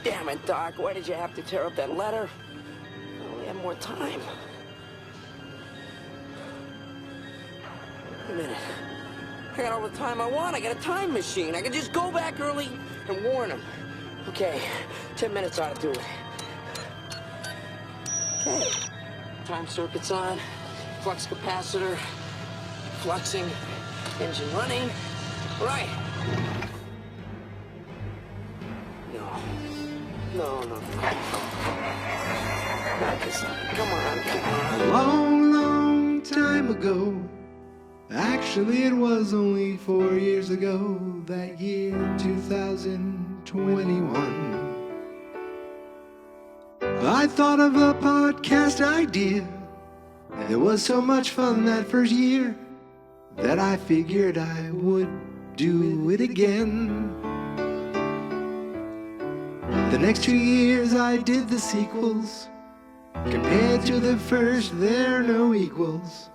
Damn it, Doc. Why did you have to tear up that letter? We had more time. Wait a minute. I got all the time I want. I got a time machine. I can just go back early and warn him. Okay, 10 minutes ought to do it. Okay. Time circuit's on. Flux capacitor. Fluxing. Engine running. Right. No. Not this time. Come on. A long, long time ago. Actually, it was only 4 years ago. That year, 2021. I thought of a podcast idea. It was so much fun that first year that I figured I would do it again. The next 2 years I did the sequels. Compared to the first, there are no equals.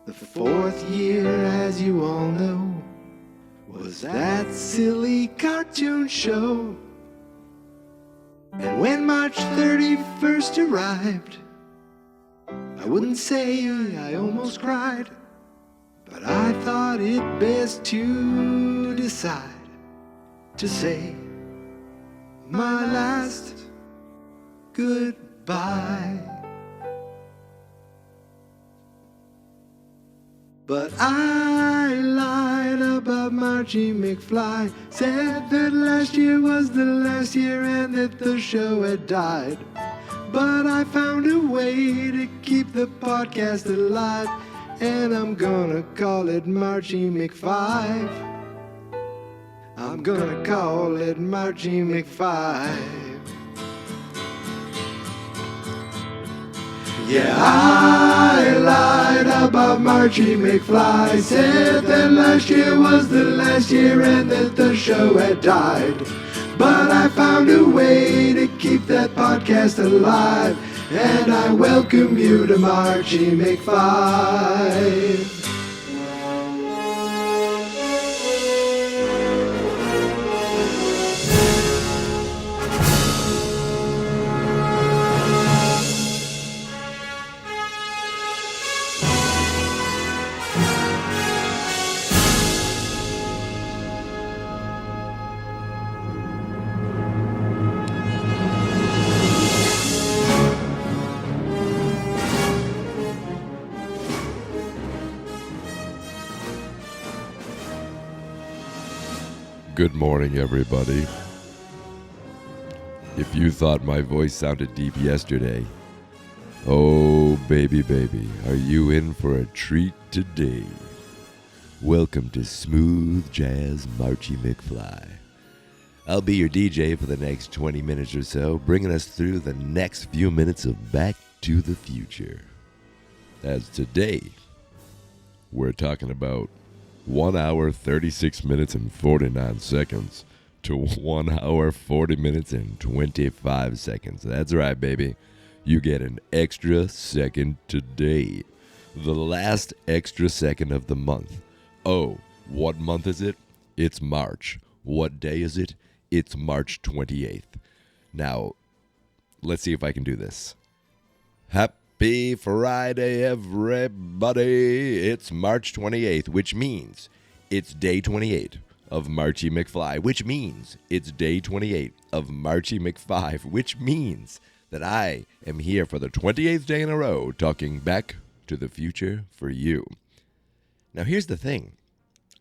The fourth year, as you all know, was that silly cartoon show. And when March 31st arrived, I wouldn't say I almost cried, but I thought it best to decide to say my last goodbye. But I lied about Marchy McFly, said that last year was the last year and that the show had died. But I found a way to keep the podcast alive, and I'm gonna call it Marchy McFive. I'm gonna call it Marchy McFive. Yeah, I lied about Marchy McFly, said that last year was the last year and that the show had died. But I found a way to keep that podcast alive, and I welcome you to Marchy McFive. Good morning, everybody. If you thought my voice sounded deep yesterday, oh, baby, are you in for a treat today? Welcome to Smooth Jazz Marchy McFly. I'll be your DJ for the next 20 minutes or so, bringing us through the next few minutes of Back to the Future. As today, we're talking about 1 hour, 36 minutes, and 49 seconds to 1 hour, 40 minutes, and 25 seconds. That's right, baby. You get an extra second today. The last extra second of the month. Oh, what month is it? It's March. What day is it? It's March 28th. Now, let's see if I can do this. Happy Friday, everybody. It's March 28th, which means it's day 28 of Marchy McFly, which means it's day 28 of Marchy McFive, which means that I am here for the 28th day in a row talking back to the future for you. Now, here's the thing.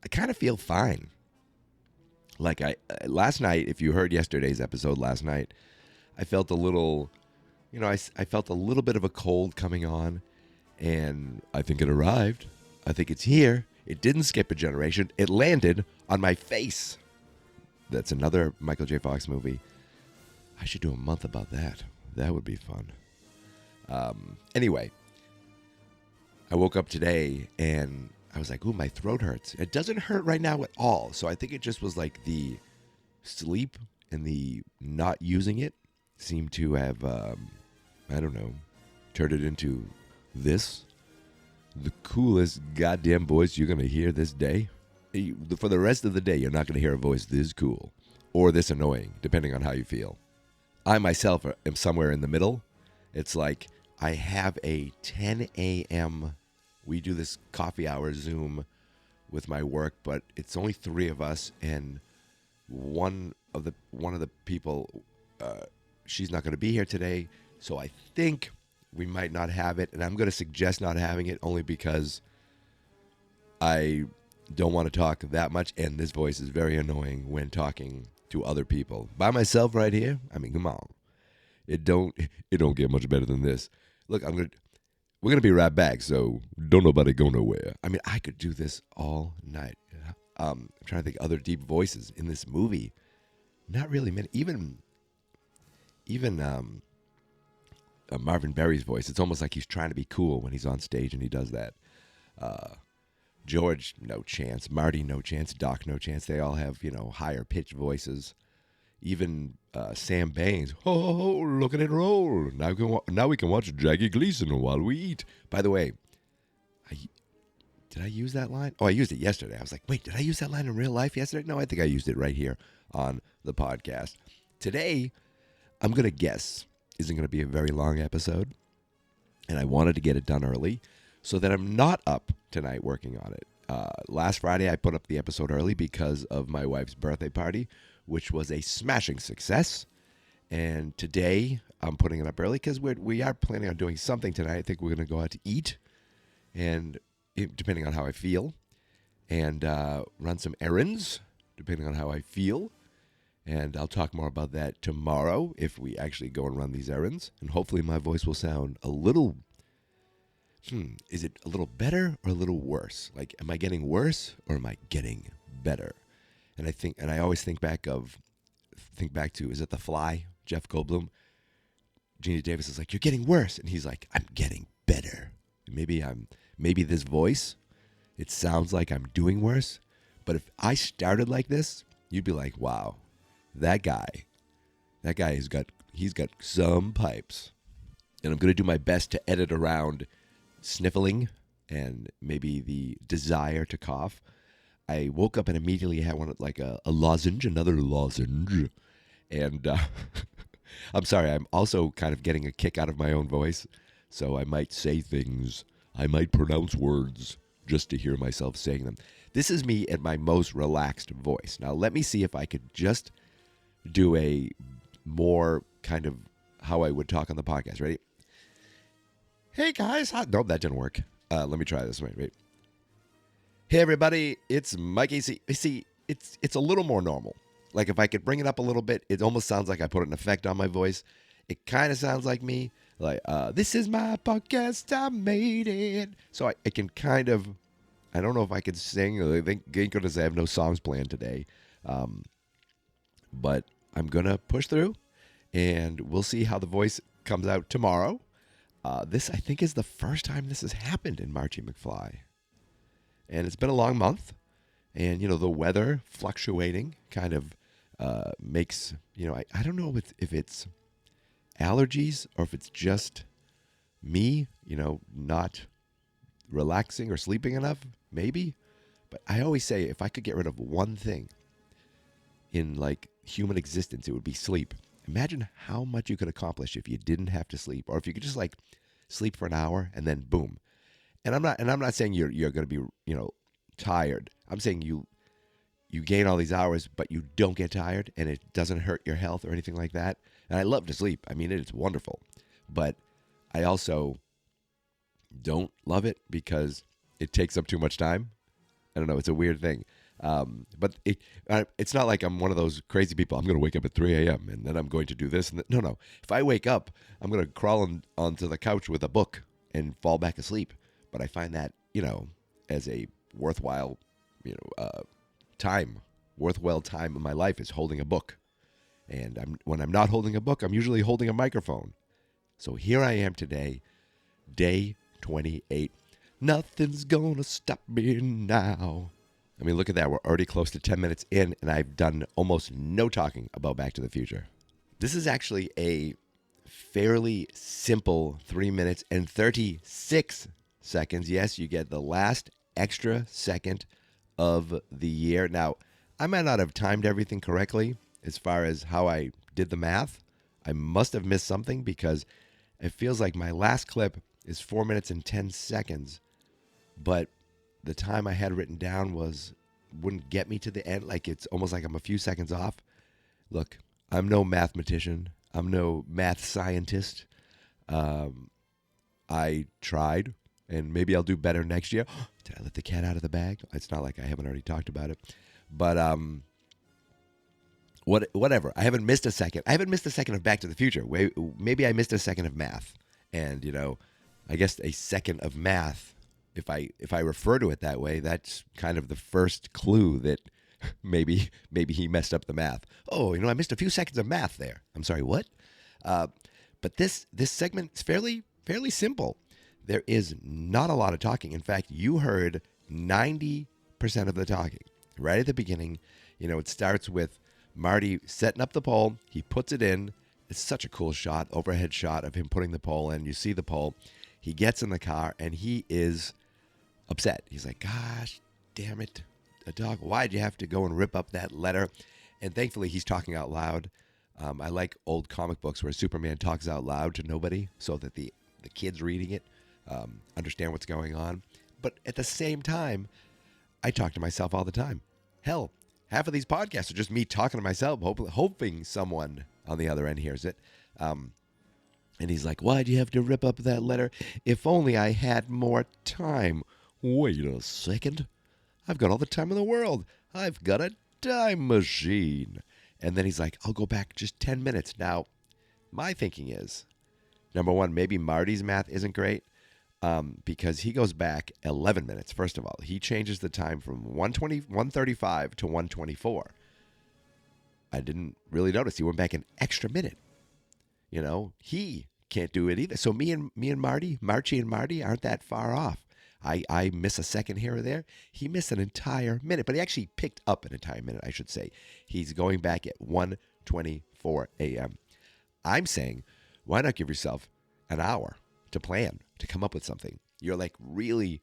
I kind of feel fine. Like last night, if you heard yesterday's episode last night, I felt a little... I felt a little bit of a cold coming on, and I think it arrived. I think it's here. It didn't skip a generation. It landed on my face. That's another Michael J. Fox movie. I should do a month about that. That would be fun. Anyway, I woke up today, and I was like, ooh, my throat hurts. It doesn't hurt right now at all, so I think it just was like the sleep and the not using it seemed to have... I don't know, turned it into this, the coolest goddamn voice you're going to hear this day. For the rest of the day, you're not going to hear a voice this cool or this annoying, depending on how you feel. I myself am somewhere in the middle. It's like I have a 10 a.m. We do this coffee hour Zoom with my work, but it's only 3 of us, and one of the people, she's not going to be here today, so I think we might not have it, and I'm going to suggest not having it only because I don't want to talk that much, and this voice is very annoying when talking to other people. By myself right here, I mean, come on. It don't get much better than this. Look, we're gonna be right back, so don't nobody go nowhere. I mean, I could do this all night. I'm trying to think of other deep voices in this movie. Not really many. Even Marvin Berry's voice. It's almost like he's trying to be cool when he's on stage and he does that. George, no chance. Marty, no chance. Doc, no chance. They all have, higher pitched voices. Even Sam Baines, oh, look at it roll. Now we can watch Jackie Gleason while we eat. By the way, did I use that line? Oh, I used it yesterday. I was like, wait, did I use that line in real life yesterday? No, I think I used it right here on the podcast. Today, I'm going to guess, isn't going to be a very long episode. And I wanted to get it done early so that I'm not up tonight working on it. Last Friday, I put up the episode early because of my wife's birthday party, which was a smashing success. And today, I'm putting it up early because we are planning on doing something tonight. I think we're going to go out to eat, and depending on how I feel, and run some errands, depending on how I feel. And I'll talk more about that tomorrow if we actually go and run these errands. And hopefully my voice will sound a little... is it a little better or a little worse? Like, am I getting worse or am I getting better? And I always think back to, is it The Fly? Jeff Goldblum. Gina Davis is like, you're getting worse. And he's like, I'm getting better. Maybe this voice, it sounds like I'm doing worse. But if I started like this, you'd be like, wow, that guy he's got some pipes. And I'm going to do my best to edit around sniffling and maybe the desire to cough. I woke up and immediately had another lozenge. And I'm sorry, I'm also kind of getting a kick out of my own voice. So I might say things, I might pronounce words just to hear myself saying them. This is me at my most relaxed voice. Now let me see if I could just do a more kind of how I would talk on the podcast. Ready? Hey guys, nope, that didn't work. Let me try this. Wait. Hey everybody, it's Mikey. See, it's a little more normal. Like if I could bring it up a little bit, it almost sounds like I put an effect on my voice. It kind of sounds like me. Like, this is my podcast, I made it. So I can kind of, I don't know if I could sing. I think because I have no songs planned today. But I'm going to push through, and we'll see how the voice comes out tomorrow. This, I think, is the first time this has happened in Marchy McFly. And it's been a long month. And, the weather fluctuating kind of makes, I don't know if it's allergies or if it's just me, not relaxing or sleeping enough, maybe. But I always say if I could get rid of one thing in human existence, it would be sleep. Imagine how much you could accomplish if you didn't have to sleep, or if you could just sleep for an hour and then boom. And I'm not saying you're going to be, tired. I'm saying you gain all these hours, but you don't get tired and it doesn't hurt your health or anything like that. And I love to sleep. I mean, it's wonderful. But I also don't love it because it takes up too much time. I don't know. It's a weird thing. But it's not like I'm one of those crazy people. I'm going to wake up at 3 a.m. and then I'm going to do this. And no. If I wake up, I'm going to crawl onto the couch with a book and fall back asleep. But I find that, as a worthwhile, worthwhile time in my life is holding a book. And when I'm not holding a book, I'm usually holding a microphone. So here I am today, day 28. Nothing's gonna stop me now. I mean, look at that. We're already close to 10 minutes in, and I've done almost no talking about Back to the Future. This is actually a fairly simple 3 minutes and 36 seconds. Yes, you get the last extra second of the year. Now, I might not have timed everything correctly as far as how I did the math. I must have missed something because it feels like my last clip is 4 minutes and 10 seconds, but the time I had written down wouldn't get me to the end. Like, it's almost like I'm a few seconds off. Look, I'm no mathematician. I'm no math scientist. I tried, and maybe I'll do better next year. Did I let the cat out of the bag? It's not like I haven't already talked about it. But whatever. I haven't missed a second. I haven't missed a second of Back to the Future. Maybe I missed a second of math. And, I guess a second of math, if I refer to it that way, that's kind of the first clue that maybe he messed up the math. Oh, I missed a few seconds of math there. I'm sorry, what? But this segment is fairly simple. There is not a lot of talking. In fact, you heard 90% of the talking right at the beginning. It starts with Marty setting up the pole. He puts it in. It's such a cool shot, overhead shot of him putting the pole in. You see the pole. He gets in the car, and he is upset. He's like, gosh, damn it, Doc, why'd you have to go and rip up that letter? And thankfully, he's talking out loud. I like old comic books where Superman talks out loud to nobody so that the kids reading it understand what's going on. But at the same time, I talk to myself all the time. Hell, half of these podcasts are just me talking to myself, hoping someone on the other end hears it. And he's like, why'd you have to rip up that letter? If only I had more time. Wait a second. I've got all the time in the world. I've got a time machine. And then he's like, I'll go back just 10 minutes. Now, my thinking is, number one, maybe Marty's math isn't great because he goes back 11 minutes, first of all. He changes the time from 1:35 to 1:24. I didn't really notice. He went back an extra minute. He can't do it either. So me and Marty, Marchy and Marty aren't that far off. I miss a second here or there. He missed an entire minute, but he actually picked up an entire minute, I should say. He's going back at 1:24 a.m. I'm saying, why not give yourself an hour to plan, to come up with something? You're really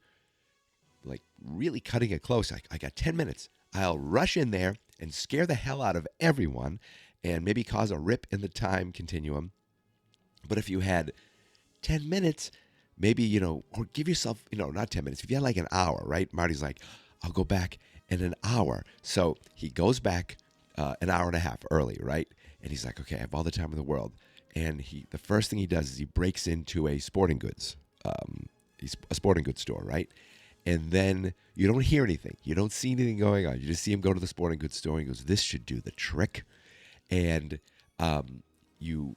cutting it close. I got 10 minutes. I'll rush in there and scare the hell out of everyone and maybe cause a rip in the time continuum. But if you had 10 minutes, maybe, or give yourself, not 10 minutes. If you had like an hour, right? Marty's like, I'll go back in an hour. So he goes back an hour and a half early, right? And he's like, okay, I have all the time in the world. And the first thing he does is he breaks into a sporting goods, a sporting goods store, right? And then you don't hear anything. You don't see anything going on. You just see him go to the sporting goods store. And he goes, this should do the trick. And you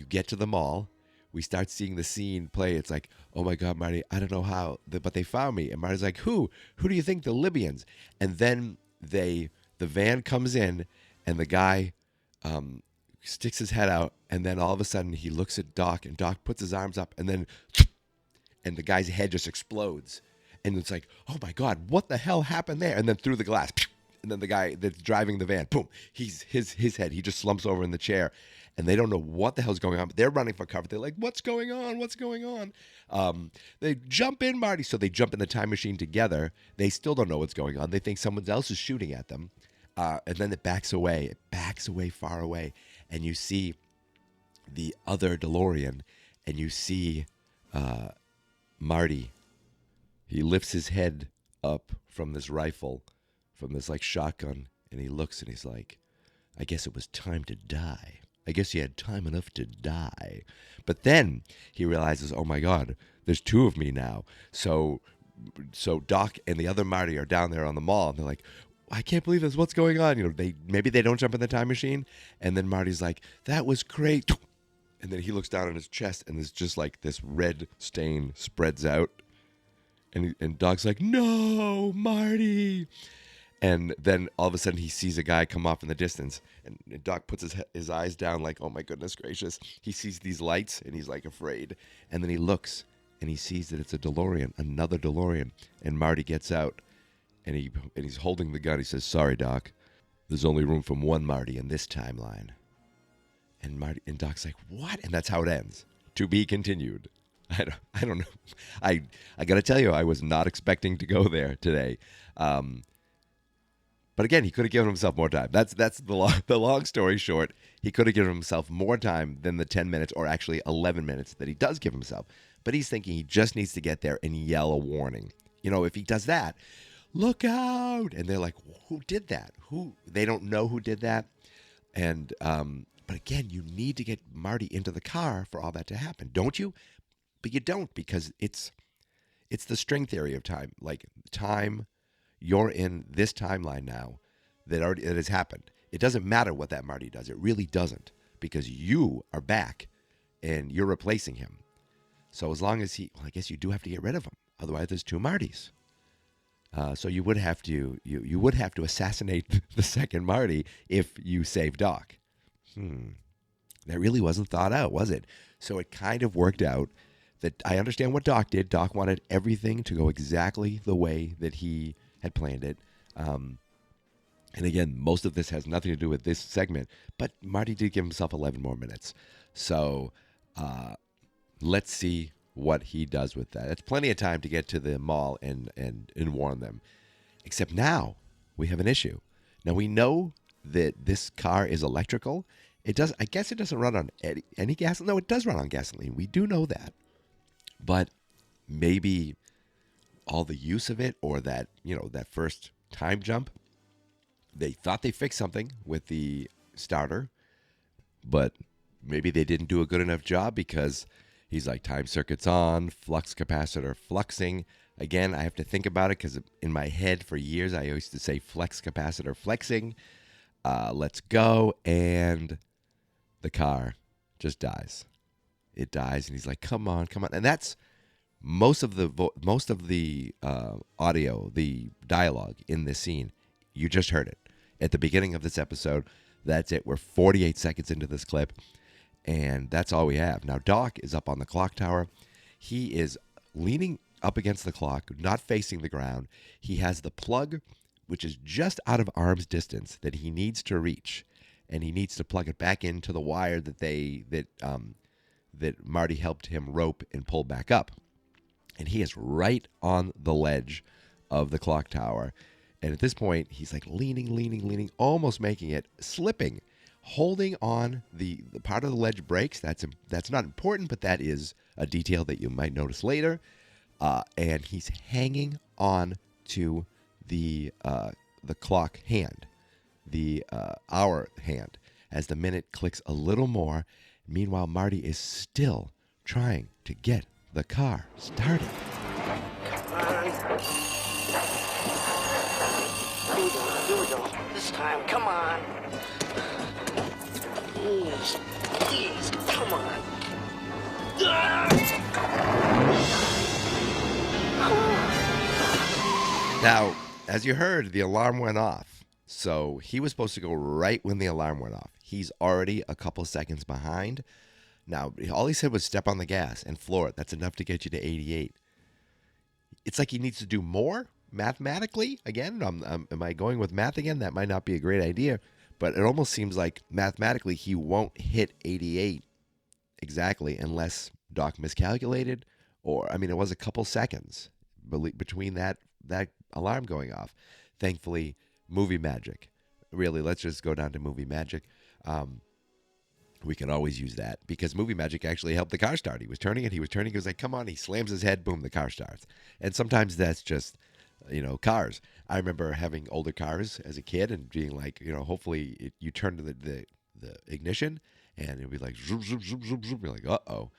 get to the mall. We start seeing the scene play. It's like, oh my God, Marty, I don't know how, but they found me. And Marty's like, who? Who do you think? The Libyans. And then the van comes in, and the guy sticks his head out, and then all of a sudden he looks at Doc, and Doc puts his arms up, and then, and the guy's head just explodes. And it's like, oh my God, what the hell happened there? And then through the glass, and then the guy that's driving the van, boom, his head, he just slumps over in the chair. And they don't know what the hell's going on. But they're running for cover. They're like, what's going on? What's going on? They jump in, Marty. So they jump in the time machine together. They still don't know what's going on. They think someone else is shooting at them. And then it backs away. It backs away, far away. And you see the other DeLorean. And you see Marty. He lifts his head up from this rifle, from this like shotgun. And he looks and he's like, I guess it was time to die. I guess he had time enough to die. But then he realizes, oh my God, there's two of me now. So Doc and the other Marty are down there on the mall. And they're like, I can't believe this. What's going on? Maybe they don't jump in the time machine. And then Marty's like, that was great. And then he looks down on his chest, and there's just like this red stain spreads out. And Doc's like, no, Marty. And then all of a sudden he sees a guy come off in the distance, and Doc puts his eyes down like, oh my goodness gracious. He sees these lights, and he's like afraid. And then he looks, and he sees that it's a DeLorean, another DeLorean. And Marty gets out, and he's holding the gun. He says, sorry, Doc. There's only room for one Marty in this timeline. And Doc's like, what? And that's how it ends. To be continued. I don't know. I got to tell you, I was not expecting to go there today. But again, he could have given himself more time. That's the long story short. He could have given himself more time than the 10 minutes or actually 11 minutes that he does give himself. But he's thinking he just needs to get there and yell a warning. If he does that, look out. And they're like, who did that? They don't know who did that. And but again, you need to get Marty into the car for all that to happen, don't you? But you don't, because it's the string theory of time. Like time, you're in this timeline now that has happened. It doesn't matter what that Marty does. It really doesn't, because you are back and you're replacing him. So as long as I guess you do have to get rid of him. Otherwise, there's two Martys. So you would have to you would have to assassinate the second Marty if you save Doc. That really wasn't thought out, was it? So it kind of worked out. That I understand what Doc did. Doc wanted everything to go exactly the way that he had planned it. And again, most of this has nothing to do with this segment, but Marty did give himself 11 more minutes. So let's see what he does with that. It's plenty of time to get to the mall and warn them. Except now we have an issue. Now we know that this car is electrical. I guess it doesn't run on any gas. No, it does run on gasoline. We do know that. But maybe all the use of it, or that, that first time jump, they thought they fixed something with the starter, but maybe they didn't do a good enough job, because he's like, time circuit's on, flux capacitor fluxing. Again, I have to think about it, because in my head for years I used to say flex capacitor flexing. Let's go, and the car just dies. It dies, and he's like, come on. And that's most of the audio, the dialogue in this scene. You just heard it at the beginning of this episode. That's it. We're 48 seconds into this clip, and that's all we have. Now, Doc is up on the clock tower. He is leaning up against the clock, not facing the ground. He has the plug, which is just out of arm's distance, that he needs to reach, and he needs to plug it back into the wire that Marty helped him rope and pull back up. And he is right on the ledge of the clock tower. And at this point, he's like leaning, almost making it, slipping, holding on. The part of the ledge breaks. That's not important, but that is a detail that you might notice later. And he's hanging on to the clock hand, the hour hand, as the minute clicks a little more. Meanwhile, Marty is still trying to get the car started. Come on. Here we go. This time, come on. Please, come on. Now, as you heard, the alarm went off. So he was supposed to go right when the alarm went off. He's already a couple seconds behind. Now, all he said was step on the gas and floor it. That's enough to get you to 88. It's like he needs to do more mathematically. Again, am I going with math again? That might not be a great idea. But it almost seems like mathematically he won't hit 88 exactly unless Doc miscalculated. Or, it was a couple seconds between that alarm going off. Thankfully, movie magic. Really, let's just go down to movie magic. We can always use that, because movie magic actually helped the car start. He was turning, he was like, come on. He slams his head, boom, the car starts. And sometimes that's just, cars. I remember having older cars as a kid and being like, hopefully you turn to the ignition and it'd be like, zoom, zoom, zoom, zoom, zoom. You're like, uh-oh.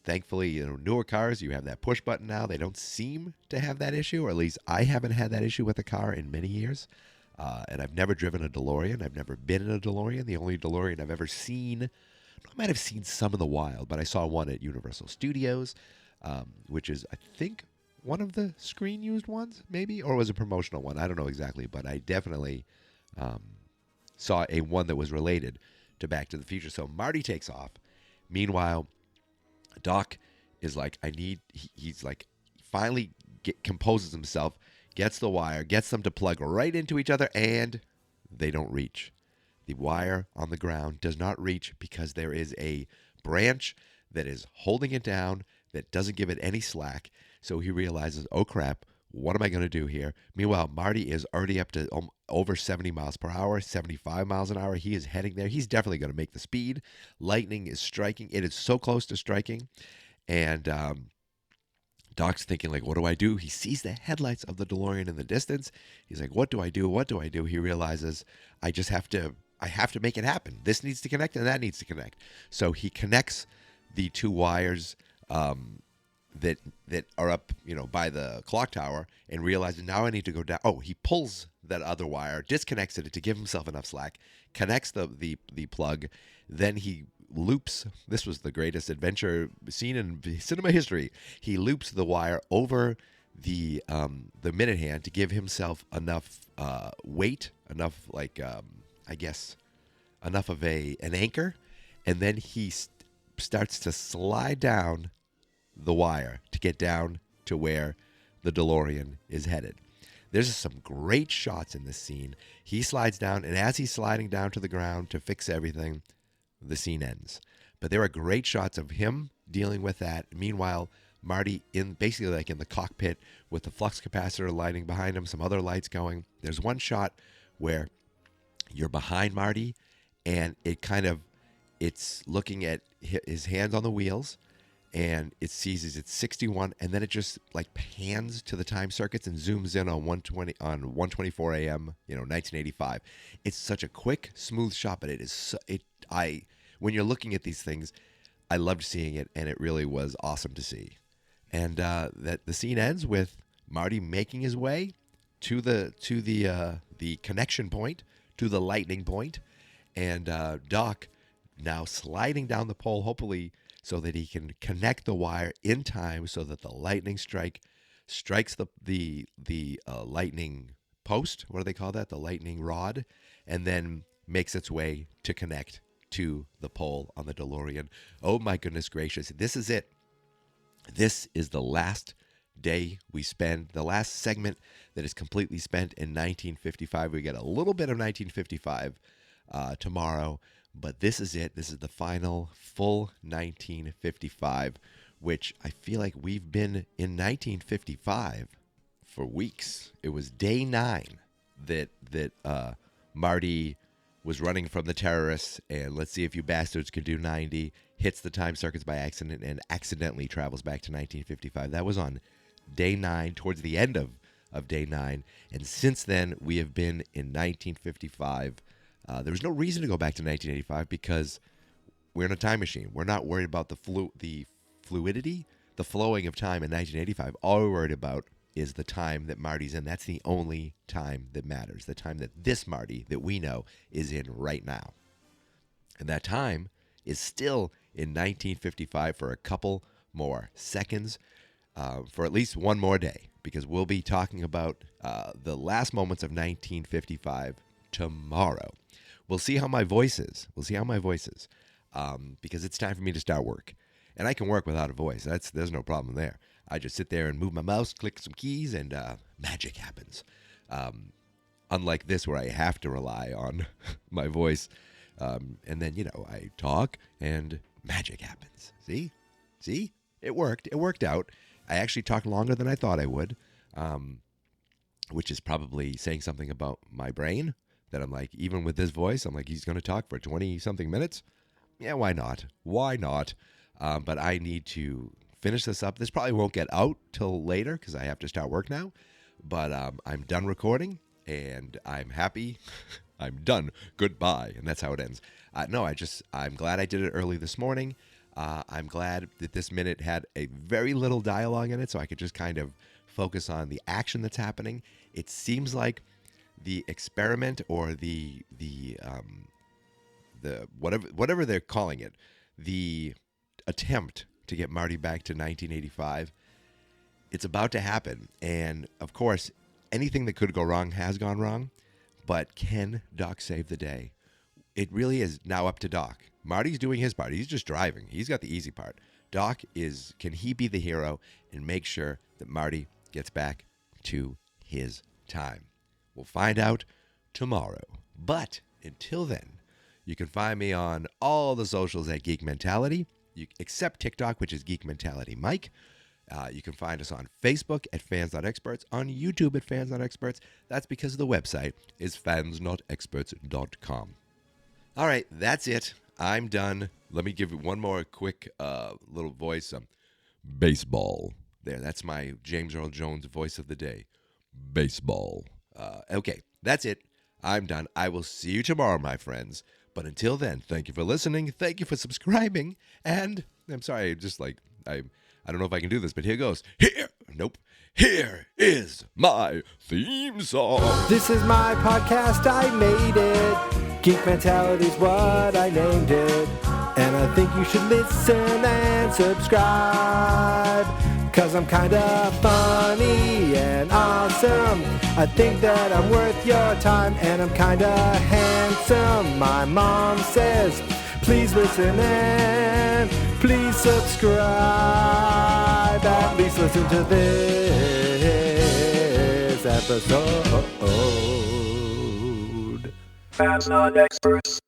Thankfully, newer cars, you have that push button now. They don't seem to have that issue, or at least I haven't had that issue with a car in many years. And I've never driven a DeLorean. I've never been in a DeLorean. The only DeLorean I've ever seen, I might have seen some in the wild, but I saw one at Universal Studios, which is, I think, one of the screen-used ones, maybe, or was a promotional one. I don't know exactly, but I definitely saw one that was related to Back to the Future. So Marty takes off. Meanwhile, Doc is like, he's like, finally composes himself, gets the wire, gets them to plug right into each other, and they don't reach. The wire on the ground does not reach because there is a branch that is holding it down that doesn't give it any slack. So he realizes, oh crap, what am I going to do here? Meanwhile, Marty is already up to over 70 miles per hour, 75 miles an hour. He is heading there. He's definitely going to make the speed. Lightning is striking. It is so close to striking. And Doc's thinking, like, what do I do? He sees the headlights of the DeLorean in the distance. He's like, what do I do? What do I do? He realizes, I have to make it happen. This needs to connect and that needs to connect. So he connects the two wires that are up, by the clock tower, and realizes now I need to go down. Oh, he pulls that other wire, disconnects it to give himself enough slack, connects the plug, then he loops. This was the greatest adventure scene in cinema history. He loops the wire over the minute hand to give himself enough weight, enough enough of an anchor, and then he starts to slide down the wire to get down to where the DeLorean is headed. There's some great shots in this scene. He slides down, and as he's sliding down to the ground to fix everything, the scene ends. But there are great shots of him dealing with that. Meanwhile, Marty basically like in the cockpit with the flux capacitor lighting behind him, some other lights going. There's one shot where you're behind Marty, and it's looking at his hands on the wheels, and it sees it's 61, and then it just like pans to the time circuits and zooms in on 1:24 a.m. 1985. It's such a quick, smooth shot, but when you're looking at these things, I loved seeing it, and it really was awesome to see. And that the scene ends with Marty making his way to the connection point, to the lightning point, and Doc now sliding down the pole, hopefully so that he can connect the wire in time so that the lightning strikes the lightning post. What do they call that? The lightning rod, and then makes its way to connect to the pole on the DeLorean. Oh my goodness gracious. This is it. This is the last day we spend, the last segment that is completely spent in 1955. We get a little bit of 1955 tomorrow, but this is it. This is the final full 1955, which I feel like we've been in 1955 for weeks. It was day 9 that Marty was running from the terrorists, and let's see if you bastards can do 90, hits the time circuits by accident, and accidentally travels back to 1955. That was on day 9, towards the end of day 9, and since then we have been in 1955. There was no reason to go back to 1985 because we're in a time machine. We're not worried about the fluidity, the flowing of time in 1985. All we're worried about is the time that Marty's in. That's the only time that matters, the time that this Marty that we know is in right now. And that time is still in 1955 for a couple more seconds, for at least one more day, because we'll be talking about the last moments of 1955 tomorrow. We'll see how my voice is. Because it's time for me to start work. And I can work without a voice. There's no problem there. I just sit there and move my mouse, click some keys, and magic happens. Unlike this, where I have to rely on my voice. And then, I talk, and magic happens. See? It worked. It worked out. I actually talked longer than I thought I would, which is probably saying something about my brain. That I'm like, even with this voice, I'm like, he's going to talk for 20-something minutes? Yeah, why not? But I need to finish this up. This probably won't get out till later because I have to start work now. But I'm done recording, and I'm happy. I'm done. Goodbye. And that's how it ends. I'm glad I did it early this morning. I'm glad that this minute had a very little dialogue in it, so I could just kind of focus on the action that's happening. It seems like the experiment or the whatever they're calling it, the attempt to get Marty back to 1985, it's about to happen. And of course, anything that could go wrong has gone wrong, but can Doc save the day? It really is now up to Doc. Marty's doing his part. He's just driving. He's got the easy part. Doc can he be the hero and make sure that Marty gets back to his time? We'll find out tomorrow. But until then, you can find me on all the socials at Geek Mentality, except TikTok, which is Geek Mentality Mike. You can find us on Facebook at Fans.Experts, on YouTube at Fans.Experts. That's because the website is fansnotexperts.com. All right, that's it. I'm done. Let me give you one more quick little voice. Baseball. There, that's my James Earl Jones voice of the day. Baseball. Okay, that's it. I'm done. I will see you tomorrow, my friends. But until then, thank you for listening. Thank you for subscribing. And I'm sorry, just like, I don't know if I can do this, but here goes. Here is my theme song. This is my podcast, I made it. Geek Mentality's what I named it. And I think you should listen and subscribe. 'Cause I'm kinda funny and awesome. I think that I'm worth your time. And I'm kinda handsome, my mom says. Please listen and please subscribe. At least listen to this episode. Fans Not Experts.